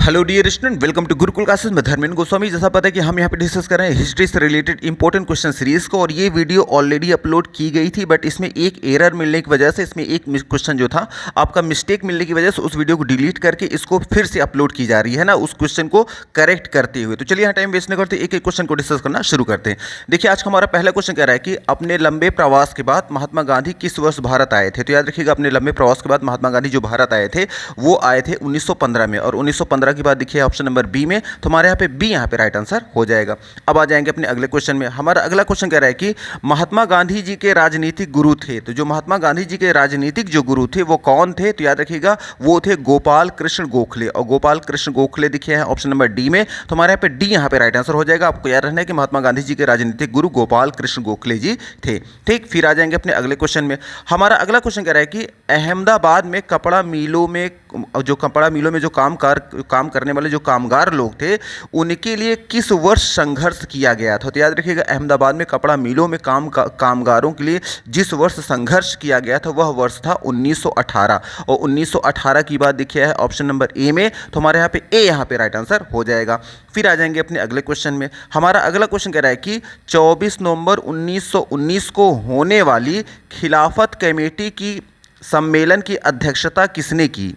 Hello dear student, welcome to Gurukul classes में धर्मेंद्र गोस्वामी। जैसा पता है कि हम यहाँ पे डिस्कस कर रहे हैं हिस्ट्री से रिलेटेड इंपॉर्टेंट क्वेश्चन सीरीज को, और ये वीडियो ऑलरेडी अपलोड की गई थी, बट इसमें एक एरर मिलने की वजह से, इसमें एक क्वेश्चन जो था आपका मिस्टेक मिलने की वजह से उस वीडियो को डिलीट करके इसको फिर से अपलोड की जा रही है ना, उस क्वेश्चन को करेक्ट करते हुए। तो चलिए यहाँ टाइम वेस्ट नहीं करते, एक एक क्वेश्चन को डिस्कस करना शुरू करते हैं। देखिए आज का हमारा पहला क्वेश्चन कह रहा है कि अपने लंबे प्रवास के बाद महात्मा गांधी किस वर्ष भारत आए थे। तो याद रखिएगा, अपने लंबे प्रवास के बाद महात्मा गांधी जो भारत आए थे वो आए थे 1915 में, और 1915 के बाद देखिए ऑप्शन नंबर बी में, तो हमारे यहाँ पे बी यहाँ पे राइट आंसर हो जाएगा। अब आ जाएंगे अपने अगले क्वेश्चन में। हमारा अगला क्वेश्चन कह रहा है कि महात्मा गांधी जी के राजनीतिक गुरु थे। तो जो महात्मा गांधी जी के राजनीतिक जो गुरु थे वो कौन थे, तो याद रखिएगा वो थे गोपाल कृष्ण गोखले, और गोपाल कृष्ण गोखले देखिए हैं ऑप्शन नंबर डी में, तो हमारे यहाँ पे डी यहाँ पे राइट आंसर हो जाएगा। आपको याद रखना है कि महात्मा गांधी जी के राजनीतिक गुरु गोपाल कृष्ण गोखले जी थे। ठीक, फिर आ जाएंगे अपने अगले क्वेश्चन में। हमारा अगला क्वेश्चन कह रहा है कि अहमदाबाद में कपड़ा मिलों में जो काम करने वाले जो कामगार लोग थे उनके लिए किस वर्ष संघर्ष किया गया था। तो याद रखिएगा, अहमदाबाद में कपड़ा मिलों में कामगारों के लिए जिस वर्ष संघर्ष किया गया था वह वर्ष था 1918, और 1918 की बात देखिए है ऑप्शन नंबर ए में, तो हमारे यहाँ पे ए यहाँ पे राइट आंसर हो जाएगा। फिर आ जाएंगे अपने अगले क्वेश्चन में। हमारा अगला क्वेश्चन कह रहा है कि 24 नवंबर 1919 को होने वाली खिलाफत कमेटी की सम्मेलन की अध्यक्षता किसने की।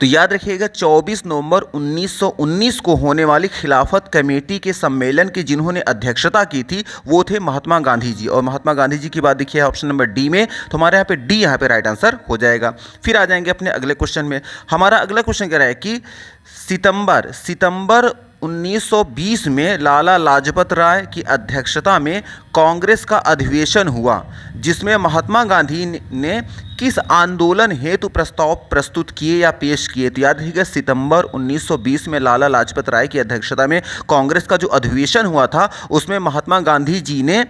तो याद रखिएगा, 24 नवंबर 1919 को होने वाली खिलाफत कमेटी के सम्मेलन की जिन्होंने अध्यक्षता की थी वो थे महात्मा गांधी जी, और महात्मा गांधी जी की बात देखिए ऑप्शन नंबर डी में, तो हमारे यहाँ पे डी यहाँ पे राइट आंसर हो जाएगा। फिर आ जाएंगे अपने अगले क्वेश्चन में। हमारा अगला क्वेश्चन कह रहा है कि सितंबर 1920 में लाला लाजपत राय की अध्यक्षता में कांग्रेस का अधिवेशन हुआ, जिसमें महात्मा गांधी ने किस आंदोलन हेतु प्रस्ताव प्रस्तुत किए या पेश किए। तो याद रखिएगा, सितंबर 1920 में लाला लाजपत राय की अध्यक्षता में कांग्रेस का जो अधिवेशन हुआ था उसमें महात्मा गांधी जी ने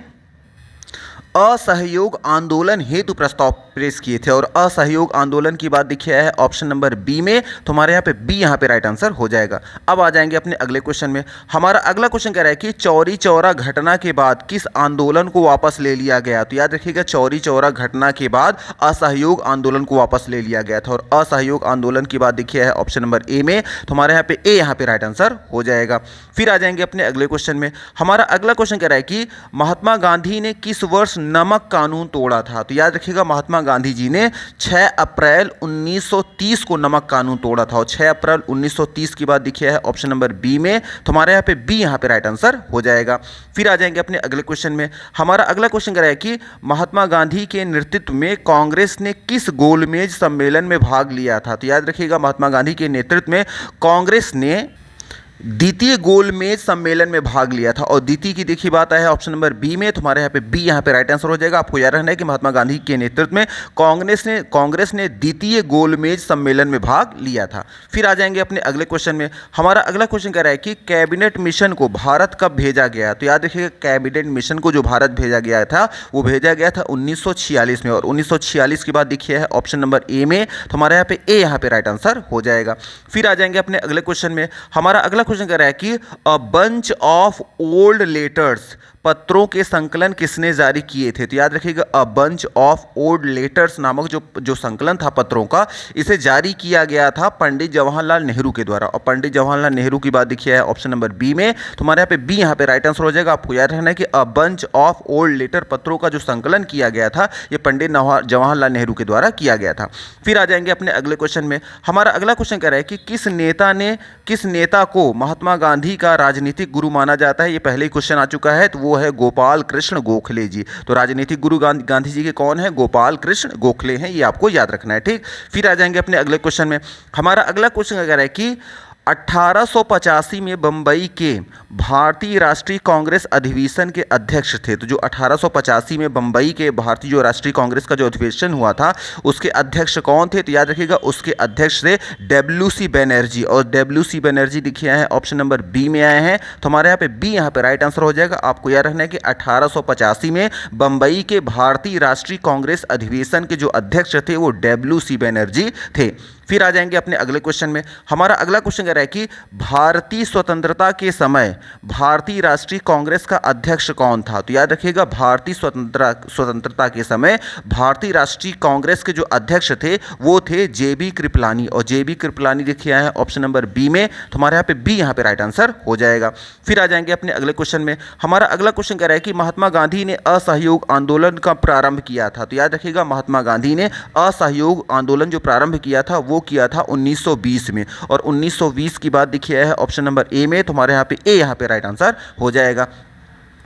असहयोग आंदोलन हेतु प्रस्ताव पेश किए थे, और असहयोग आंदोलन की बात देखिए है ऑप्शन नंबर बी में, तो हमारे यहाँ पे बी यहाँ पे राइट आंसर हो जाएगा। अब आ जाएंगे अपने अगले क्वेश्चन में। हमारा अगला क्वेश्चन कह रहा है कि चौरी चौरा घटना के बाद किस आंदोलन को वापस ले लिया गया। तो याद रखिएगा, चौरी चौरा घटना के बाद असहयोग आंदोलन को वापस ले लिया गया था, और असहयोग आंदोलन की बात देखिए है ऑप्शन नंबर ए में, तो हमारे यहाँ पे ए यहाँ पे राइट आंसर हो जाएगा। फिर आ जाएंगे अपने अगले क्वेश्चन में। हमारा अगला क्वेश्चन कह रहा है कि महात्मा गांधी ने किस वर्ष नमक कानून तोड़ा था। तो याद रखिएगा, महात्मा गांधी जी ने 6 अप्रैल 1930 को नमक कानून तोड़ा था, और 6 अप्रैल 1930 की बात देखिए है ऑप्शन नंबर बी में, तो हमारे यहाँ पे बी यहाँ पे राइट आंसर हो जाएगा। फिर आ जाएंगे अपने अगले क्वेश्चन में। हमारा अगला क्वेश्चन कह रहा है कि महात्मा गांधी के नेतृत्व में कांग्रेस ने किस गोलमेज सम्मेलन में भाग लिया था। तो याद रखिएगा, महात्मा गांधी के नेतृत्व में कांग्रेस ने द्वितीय गोलमेज सम्मेलन में भाग लिया था, और द्वितीय की देखिए बात है ऑप्शन नंबर बी में, तो हमारे यहाँ पे बी यहाँ पे राइट आंसर हो जाएगा। आपको याद रखना है कि महात्मा गांधी के नेतृत्व में कांग्रेस ने द्वितीय गोलमेज सम्मेलन में भाग लिया था। फिर आ जाएंगे अपने अगले क्वेश्चन में। हमारा अगला क्वेश्चन कह रहा है कि कैबिनेट मिशन को भारत कब भेजा गया। तो याद रखिएगा, कैबिनेट मिशन को जो भारत भेजा गया था वो भेजा गया था 1946 में, और 1946 की बात देखिए है ऑप्शन नंबर ए में, तो हमारे यहाँ पे ए यहाँ पे राइट आंसर हो जाएगा। फिर आ जाएंगे अपने अगले क्वेश्चन में। हमारा अगला क्वेश्चन कह रहा है कि a bunch of old letters, पत्रों के संकलन किसने जारी किए थे। तो याद रखिएगा, अ बंच ऑफ ओल्ड लेटर्स नामक जो संकलन था पत्रों का, इसे जारी किया गया था पंडित जवाहरलाल नेहरू के द्वारा, और पंडित जवाहरलाल नेहरू की बात देखिए है ऑप्शन नंबर बी में, तो हमारे यहाँ पे बी यहाँ पे राइट आंसर हो जाएगा। आपको याद रखना है कि a bunch of old letter, पत्रों का जो संकलन किया गया था ये पंडित जवाहरलाल नेहरू के द्वारा किया गया था। फिर आ जाएंगे अपने अगले क्वेश्चन में। हमारा अगला क्वेश्चन कह रहा है कि किस नेता को महात्मा गांधी का राजनीतिक गुरु माना जाता है। ये पहले ही क्वेश्चन आ चुका है, तो वो है गोपाल कृष्ण गोखले जी। तो राजनीतिक गुरु गांधी जी के कौन है, गोपाल कृष्ण गोखले हैं, ये आपको याद रखना है। ठीक, फिर आ जाएंगे अपने अगले क्वेश्चन में। हमारा अगला क्वेश्चन कह रहा है कि 1885 में बंबई के भारतीय राष्ट्रीय कांग्रेस अधिवेशन के अध्यक्ष थे। तो जो 1885 में बंबई के भारतीय जो राष्ट्रीय कांग्रेस का जो अधिवेशन हुआ था उसके अध्यक्ष कौन थे। तो याद रखिएगा, उसके अध्यक्ष थे डब्ल्यू.सी. बनर्जी, और डब्ल्यू.सी. बनर्जी लिखे हैं ऑप्शन नंबर बी में आए हैं, तो हमारे यहाँ पे बी यहाँ पे राइट आंसर हो जाएगा। आपको याद रखना है कि 1885 में बंबई के भारतीय राष्ट्रीय कांग्रेस अधिवेशन के जो अध्यक्ष थे वो डब्ल्यू.सी. बनर्जी थे। फिर आ जाएंगे अपने अगले क्वेश्चन में। हमारा अगला क्वेश्चन कह रहा है कि भारतीय स्वतंत्रता के समय भारतीय राष्ट्रीय कांग्रेस का अध्यक्ष कौन था? तो याद रखिएगा, भारतीय स्वतंत्रता के समय भारतीय राष्ट्रीय कांग्रेस के जो अध्यक्ष थे वो थे जेबी कृपलानी, और जेबी कृपलानी देखिए है ऑप्शन नंबर बी में, तो हमारे यहाँ पे बी यहाँ पे राइट आंसर हो जाएगा। फिर आ जाएंगे अपने अगले क्वेश्चन में। हमारा अगला क्वेश्चन कह रहा है कि महात्मा गांधी ने असहयोग आंदोलन का प्रारंभ किया था? तो याद रखिएगा, महात्मा गांधी ने असहयोग आंदोलन जो प्रारंभ किया था वो किया था 1920 में, और 1920 की बात देखिए है ऑप्शन नंबर ए में, तो हमारे यहाँ पे ए यहाँ पे राइट आंसर हो जाएगा।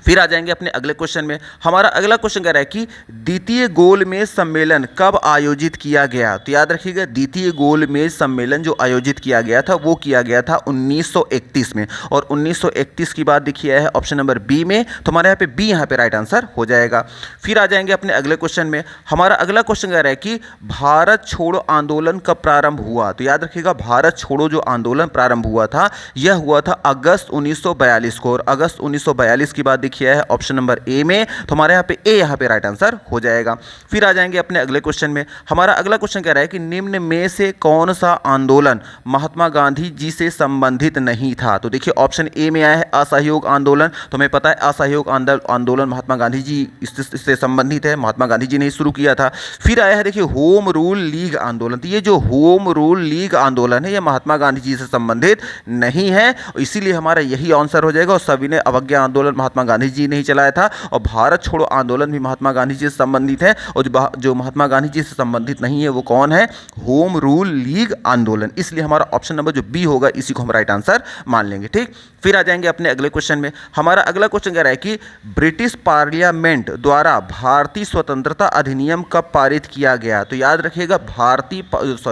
फिर आ जाएंगे अपने अगले क्वेश्चन में। हमारा अगला क्वेश्चन कह रहा है कि द्वितीय गोलमेज सम्मेलन कब आयोजित किया गया? तो याद रखिएगा, द्वितीय गोलमेज सम्मेलन जो आयोजित किया गया था वो किया गया था 1931 में, और 1931 की बात देखिए है ऑप्शन नंबर बी में, तो हमारे यहाँ पे बी यहाँ पे राइट आंसर हो जाएगा। फिर आ जाएंगे अपने अगले क्वेश्चन में। हमारा अगला क्वेश्चन कह रहा है कि भारत छोड़ो आंदोलन कब प्रारंभ हुआ? तो याद रखिएगा, भारत छोड़ो जो आंदोलन प्रारंभ हुआ था यह हुआ था अगस्त 1942 को, और अगस्त 1942 की बात किया है ऑप्शन नंबर ए में, तो हमारे यहाँ पे ए यहाँ पे राइट आंसर हो जाएगा। फिर आ जाएंगे अपने अगले क्वेश्चन में। हमारा अगला क्वेश्चन कह रहा है कि निम्न में से कौन सा आंदोलन महात्मा गांधी जी से संबंधित नहीं था? तो देखिए ऑप्शन ए में आया है असहयोग आंदोलन, तो हमें पता है असहयोग आंदोलन महात्मा गांधी जी इससे संबंधित है, महात्मा गांधी जी ने शुरू किया था। फिर आया है देखिए होम रूल लीग आंदोलन, तो ये जो होम रूल लीग आंदोलन है ये महात्मा गांधी जी से संबंधित नहीं है, इसीलिए हमारा यही आंसर हो जाएगा। और सविनय अवज्ञा आंदोलन महात्मा गांधी जी ने ही चलाया था, और भारत छोड़ो आंदोलन भी महात्मा गांधी जी से संबंधित है, और जो महात्मा गांधी जी से संबंधित नहीं है वो कौन है? होम रूल लीग आंदोलन। इसलिए हमारा ऑप्शन नंबर जो बी होगा इसी को हम राइट आंसर मान लेंगे। ठीक, फिर आ जाएंगे अपने अगले क्वेश्चन में। हमारा अगला क्वेश्चन कह रहा है कि ब्रिटिश पार्लियामेंट द्वारा भारतीय स्वतंत्रता अधिनियम कब पारित किया गया? तो याद रखिएगा,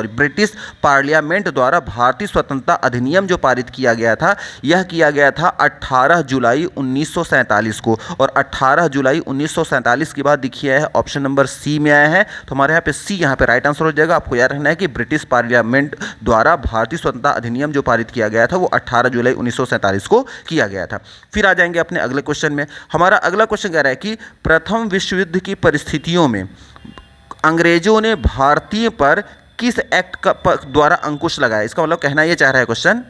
ब्रिटिश पार्लियामेंट द्वारा भारतीय स्वतंत्रता अधिनियम जो पारित किया गया था यह किया गया था 18 जुलाई 1947 को, और 18 जुलाई 1947 की बात देखिए है ऑप्शन नंबर सी में आया है, तो हमारे यहाँ पे सी यहाँ पे राइट आंसर हो जाएगा। आपको याद रखना है कि ब्रिटिश पार्लियामेंट द्वारा भारतीय स्वतंत्रता अधिनियम जो पारित किया गया था वो 18 जुलाई 1947 को किया गया था। फिर आ जाएंगे अपने अगले क्वेश्चन में। हमारा अगला क्वेश्चन कह रहा है कि प्रथम विश्व युद्ध की परिस्थितियों में अंग्रेजों ने भारतीय पर किस एक्ट द्वारा अंकुश लगाया? इसका मतलब कहना यह चाह रहा है क्वेश्चन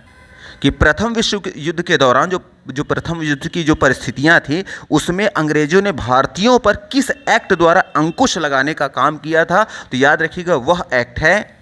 कि प्रथम विश्व युद्ध के दौरान जो प्रथम युद्ध की जो परिस्थितियां थी उसमें अंग्रेजों ने भारतीयों पर किस एक्ट द्वारा अंकुश लगाने का काम किया था? तो याद रखिएगा, वह एक्ट है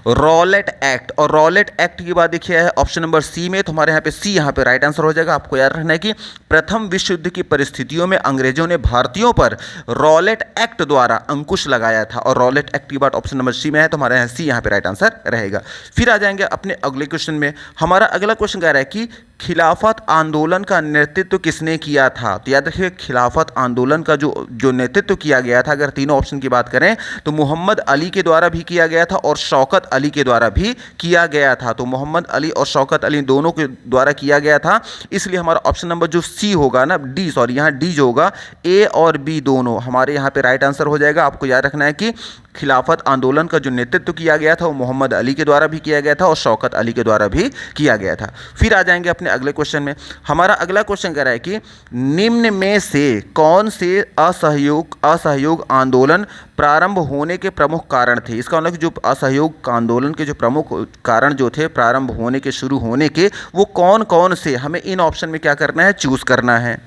रॉलेट एक्ट, और रॉलेट एक्ट की बात देखिए है ऑप्शन नंबर सी में, तो हमारे यहाँ पे सी यहाँ पे राइट आंसर हो जाएगा। आपको याद रखना है कि प्रथम विश्व युद्ध की परिस्थितियों में अंग्रेजों ने भारतीयों पर रॉलेट एक्ट द्वारा अंकुश लगाया था, और रॉलेट एक्ट की बात ऑप्शन नंबर सी में है, तो हमारे यहाँ सी यहाँ पे राइट आंसर रहेगा। फिर आ जाएंगे अपने अगले क्वेश्चन में। हमारा अगला क्वेश्चन कह रहा है कि खिलाफत आंदोलन का नेतृत्व किसने किया था? तो याद रखिए, खिलाफत आंदोलन का जो नेतृत्व किया गया था, अगर तीनों ऑप्शन की बात करें तो मोहम्मद अली के द्वारा भी किया गया था और शौकत अली के द्वारा भी किया गया था। तो मोहम्मद अली और शौकत अली दोनों के द्वारा किया गया था, इसलिए हमारा ऑप्शन नंबर जो सी होगा ना, डी सॉरी यहाँ डी जो होगा, ए और बी दोनों हमारे यहाँ पे राइट आंसर हो जाएगा। आपको याद रखना है कि खिलाफत आंदोलन का जो नेतृत्व किया गया था वो मोहम्मद अली के द्वारा भी किया गया था और शौकत अली के द्वारा भी किया गया था। फिर आ जाएंगे अपने अगले क्वेश्चन में। हमारा अगला क्वेश्चन कह रहा है कि निम्न में से कौन से असहयोग आंदोलन प्रारंभ होने के प्रमुख कारण थे? इसका मतलब जो असहयोग आंदोलन के जो प्रमुख कारण जो थे प्रारंभ होने के, शुरू होने के, वो कौन कौन से, हमें इन ऑप्शन में क्या करना है, चूज करना है।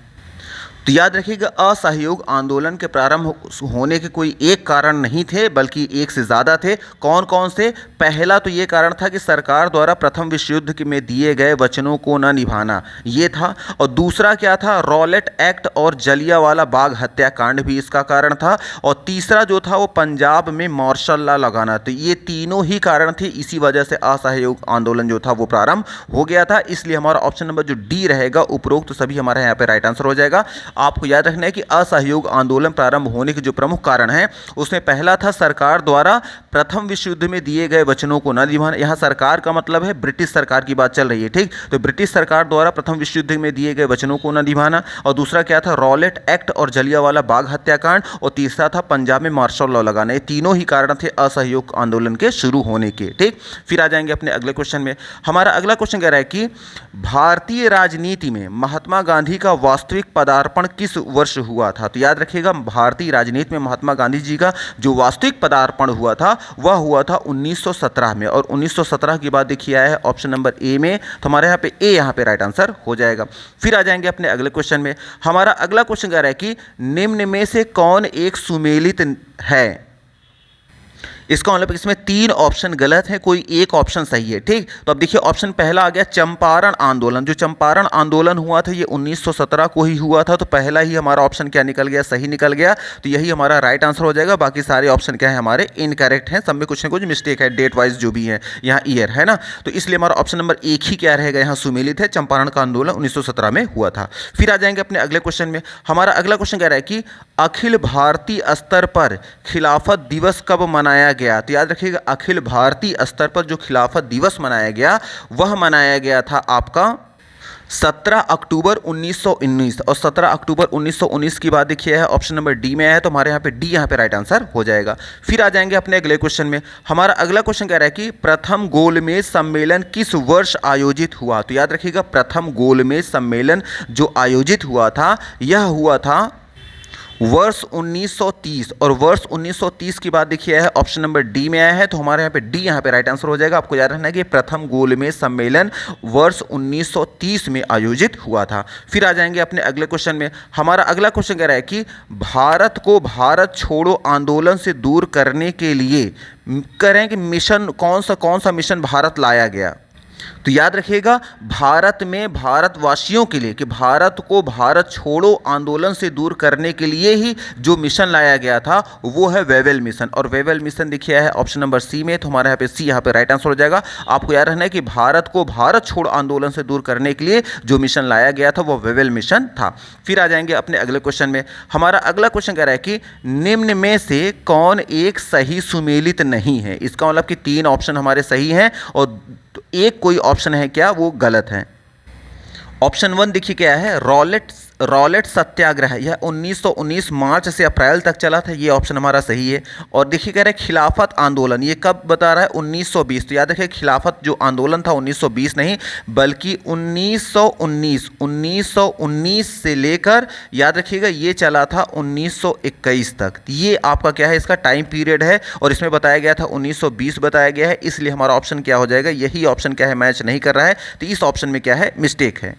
तो याद रखिएगा, असहयोग आंदोलन के प्रारंभ होने के कोई एक कारण नहीं थे बल्कि एक से ज़्यादा थे। कौन कौन से? पहला तो ये कारण था कि सरकार द्वारा प्रथम विश्व युद्ध में दिए गए वचनों को न निभाना, ये था। और दूसरा क्या था? रॉलेट एक्ट और जलियांवाला बाग हत्याकांड भी इसका कारण था। और तीसरा जो था वो पंजाब में मार्शल लॉ लगाना। तो ये तीनों ही कारण थे, इसी वजह से असहयोग आंदोलन जो था वो प्रारंभ हो गया था। इसलिए हमारा ऑप्शन नंबर जो डी रहेगा उपरोक्त तो सभी हमारे यहाँ पे राइट आंसर हो जाएगा। आपको याद रखना है कि असहयोग आंदोलन प्रारंभ होने के जो प्रमुख कारण हैं उसमें पहला था सरकार द्वारा प्रथम विश्व युद्ध में दिए गए वचनों को न निभाना। यहाँ सरकार का मतलब है ब्रिटिश सरकार की बात चल रही है, ठीक। तो ब्रिटिश सरकार द्वारा प्रथम विश्व युद्ध में दिए गए वचनों को न निभाना। और दूसरा क्या था? रॉलेट एक्ट और जलियांवाला बाग हत्याकांड। और तीसरा था पंजाब में मार्शल लॉ लगाना। ये तीनों ही कारण थे असहयोग आंदोलन के शुरू होने के, ठीक। फिर आ जाएंगे अपने अगले क्वेश्चन में। हमारा अगला क्वेश्चन कह रहा है कि भारतीय राजनीति में महात्मा गांधी का वास्तविक पदार्पण पदार्पण किस वर्ष हुआ था? तो याद रखिएगा, भारतीय राजनीति में महात्मा गांधी जी का जो वास्तविक पदार्पण हुआ था वह हुआ था 1917 में। और 1917 की बात देखिए आया है ऑप्शन नंबर ए में, तो हमारे यहाँ पे ए यहाँ पे राइट आंसर हो जाएगा। फिर आ जाएंगे अपने अगले क्वेश्चन में। हमारा अगला क्वेश्चन कह रहा है कि निम्न में से कौन एक सुमेलित है? इसका मतलब इसमें 3 ऑप्शन गलत है, कोई एक ऑप्शन सही है। ठीक, तो अब देखिए ऑप्शन पहला आ गया चंपारण आंदोलन। जो चंपारण आंदोलन हुआ था ये 1917 को ही हुआ था, तो पहला ही हमारा ऑप्शन क्या निकल गया? सही निकल गया। तो यही हमारा राइट आंसर हो जाएगा। बाकी सारे ऑप्शन क्या है? हमारे इनकरेक्ट हैं, सब में कुछ ना कुछ मिस्टेक है, डेट वाइज जो भी है, यहाँ ईयर है ना। तो इसलिए हमारा ऑप्शन नंबर एक ही क्या रहेगा? यहाँ सुमेलित है, चंपारण का आंदोलन 1917 में हुआ था। फिर आ जाएंगे अपने अगले क्वेश्चन में। हमारा अगला क्वेश्चन कह रहा है कि अखिल भारतीय स्तर पर खिलाफत दिवस कब मनाया गया? तो याद रखिएगा, अखिल भारतीय स्तर पर जो खिलाफत दिवस मनाया गया वह मनाया गया था आपका 17 अक्टूबर 1919। और 17 अक्टूबर 1919 की बात देखिए है ऑप्शन नंबर डी में है, तो हमारे यहाँ पे डी यहाँ पे राइट आंसर हो जाएगा। फिर आ जाएंगे अपने अगले क्वेश्चन में। हमारा अगला क्वेश्चन कह रहा है कि प्रथम गोलमेज सम्मेलन किस वर्ष आयोजित हुआ? तो याद रखिएगा, प्रथम गोलमेज सम्मेलन जो आयोजित हुआ था यह हुआ था वर्ष 1930। और वर्ष 1930 की बात देखिए है ऑप्शन नंबर डी में आया है, तो हमारे यहाँ पे डी यहाँ पे राइट आंसर हो जाएगा। आपको याद रखना है कि प्रथम गोलमेज सम्मेलन वर्ष 1930 में आयोजित हुआ था। फिर आ जाएंगे अपने अगले क्वेश्चन में। हमारा अगला क्वेश्चन कह रहा है कि भारत को भारत छोड़ो आंदोलन से दूर करने के लिए करें कि मिशन कौन सा मिशन भारत लाया गया? तो याद रखिएगा, भारत में भारतवासियों के लिए कि भारत को भारत छोड़ो आंदोलन से दूर करने के लिए ही जो मिशन लाया गया था वो है वेवेल मिशन। और वेवेल मिशन देखिए है ऑप्शन नंबर सी में, तो हमारे यहाँ पे सी यहाँ पे राइट आंसर हो जाएगा। आपको याद रखना है कि भारत को भारत छोड़ो आंदोलन से दूर करने के लिए जो मिशन लाया गया था वो वेवेल मिशन था। फिर आ जाएंगे अपने अगले क्वेश्चन में। हमारा अगला क्वेश्चन कह रहा है कि निम्न में से कौन एक सही सुमेलित नहीं है? इसका मतलब कि 3 ऑप्शन हमारे सही हैं और एक कोई ऑप्शन है क्या वो गलत है। ऑप्शन 1 देखिए क्या है, रॉलेट सत्याग्रह, यह 1919 मार्च से अप्रैल तक चला था, ये ऑप्शन हमारा सही है। और देखिए कह रहे हैं खिलाफत आंदोलन, ये कब बता रहा है? 1920। तो याद रखिए खिलाफत जो आंदोलन था 1920 नहीं बल्कि 1919 से लेकर याद रखिएगा ये चला था 1921 तक। ये आपका क्या है? इसका टाइम पीरियड है और इसमें बताया गया था 1920 बताया गया है, इसलिए हमारा ऑप्शन क्या हो जाएगा? यही ऑप्शन क्या है? मैच नहीं कर रहा है, तो इस ऑप्शन में क्या है? मिस्टेक है।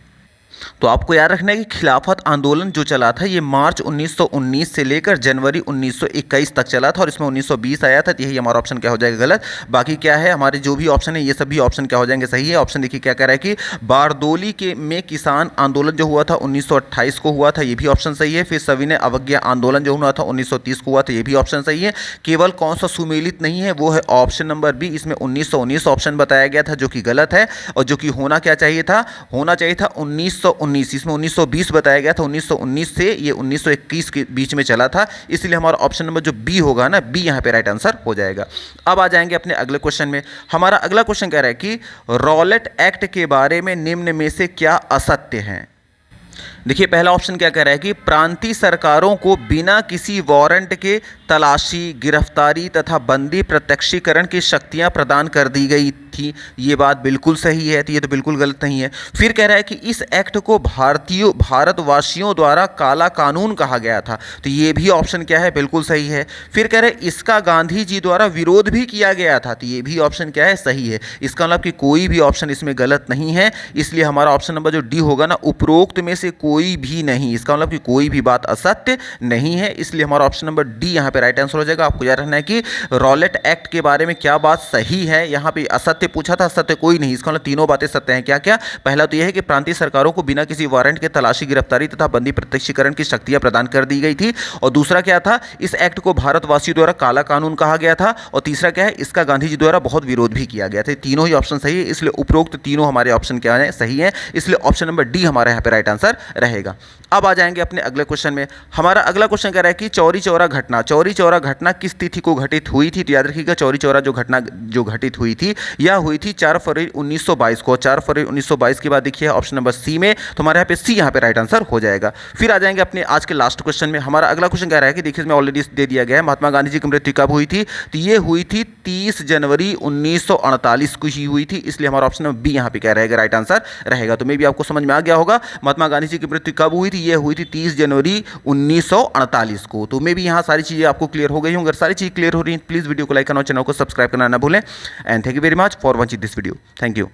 तो आपको याद रखना है कि खिलाफत आंदोलन जो चला था ये मार्च 1919 से लेकर जनवरी 1921 तक चला था और इसमें 1920 आया था, तो यही हमारा ऑप्शन क्या हो जाएगा? गलत। बाकी क्या है हमारे जो भी ऑप्शन है ये सभी ऑप्शन क्या हो जाएंगे? सही है। ऑप्शन देखिए क्या कह रहा है कि बारदोली के में किसान आंदोलन जो हुआ था 1928 को हुआ था, ये भी ऑप्शन सही है। फिर सविनय अवज्ञा आंदोलन जो हुआ था 1930 को हुआ था, ये भी ऑप्शन सही है। केवल कौन सा सुमेलित नहीं है वो है ऑप्शन नंबर बी, इसमें 1919 ऑप्शन बताया गया था जो कि गलत है और जो कि होना क्या चाहिए था? होना चाहिए था 1919। इसमें 1920 बताया गया था, 1919 से ये 1921 के बीच में चला था, इसलिए हमारा ऑप्शन नंबर जो बी होगा ना, बी यहाँ पे राइट आंसर हो जाएगा। अब आ जाएंगे अपने अगले क्वेश्चन में। हमारा अगला क्वेश्चन कह रहा है कि रॉलेट एक्ट के बारे में निम्न में से क्या असत्य है? देखिए पहला ऑप्शन क्या कह रहा है कि प्रांतीय सरकारों को बिना किसी वारंट के तलाशी, गिरफ्तारी तथा बंदी प्रत्यक्षीकरण की शक्तियां प्रदान कर दी गई थी। ये बात बिल्कुल सही है, तो ये तो बिल्कुल गलत नहीं है। फिर कह रहा है कि इस एक्ट को भारतवासियों द्वारा काला कानून कहा गया था, तो ये भी ऑप्शन क्या है? बिल्कुल सही है। फिर कह रहे हैं इसका गांधी जी द्वारा विरोध भी किया गया था, तो ये भी ऑप्शन क्या है? सही है। इसका मतलब कि कोई भी ऑप्शन इसमें गलत नहीं है, इसलिए हमारा ऑप्शन नंबर जो डी होगा ना, उपरोक्त में से कोई भी नहीं, इसका मतलब कि कोई भी बात असत्य नहीं है, इसलिए हमारा ऑप्शन नंबर डी यहाँ पे राइट आंसर हो जाएगा। आपको याद रखना है कि रॉलेट एक्ट के बारे में क्या बात सही है। यहाँ पे असत्य पूछा था, सत्य कोई नहीं, इसका मतलब तीनों बातें सत्य हैं। क्या क्या? पहला तो यह है कि प्रांतीय सरकारों को बिना किसी वारंट के तलाशी, गिरफ्तारी तथा बंदी प्रत्यक्षीकरण की शक्तियां प्रदान कर दी गई थी। और दूसरा क्या था? इस एक्ट को भारतवासियों द्वारा काला कानून कहा गया था। और तीसरा क्या है? इसका गांधी जी द्वारा बहुत विरोध भी किया गया था। तीनों ही ऑप्शन सही है, इसलिए उपरोक्त तीनों हमारे ऑप्शन क्या है? सही है, इसलिए ऑप्शन नंबर डी हमारे यहाँ पे राइट आंसर रहेगा। अब आ जाएंगे अपने अगले क्वेश्चन में। हमारा अगला क्वेश्चन कह रहा है कि चौरी चौरा घटना किस तिथि को घटित हुई थी? तो याद रखिएगा चौरी चौरा जो घटना जो घटित हुई थी यह यह हुई थी 4 फरवरी 1922 को। 4 फरवरी 1922 के बाद देखिए ऑप्शन नंबर सी में, तो हमारे यहाँ पे सी यहाँ पे राइट आंसर हो जाएगा। फिर आ जाएंगे अपने आज के लास्ट क्वेश्चन में। हमारा अगला क्वेश्चन कह रहा है कि देखिए इसमें ऑलरेडी दे दिया गया है, महात्मा गांधी जी की मृत्यु कब हुई थी, तो ये हुई थी 30 जनवरी 1948 को ही हुई थी, इसलिए हमारा ऑप्शन नंबर बी यहाँ पे क्या रहेगा, राइट आंसर रहेगा। तो मे भी आपको समझ में आ गया होगा महात्मा गांधी जी की मृत्यु कब हुई थी, ये हुई थी 30 जनवरी 1948 को। तो मे भी यहाँ सारी चीज़ें आपको क्लियर हो गई होंगी। अगर सारी चीज़ क्लियर हो रही है प्लीज़ वीडियो को लाइक करना और चैनल को सब्सक्राइब करना ना भूलें। And thank you very much for watching this video. Thank you.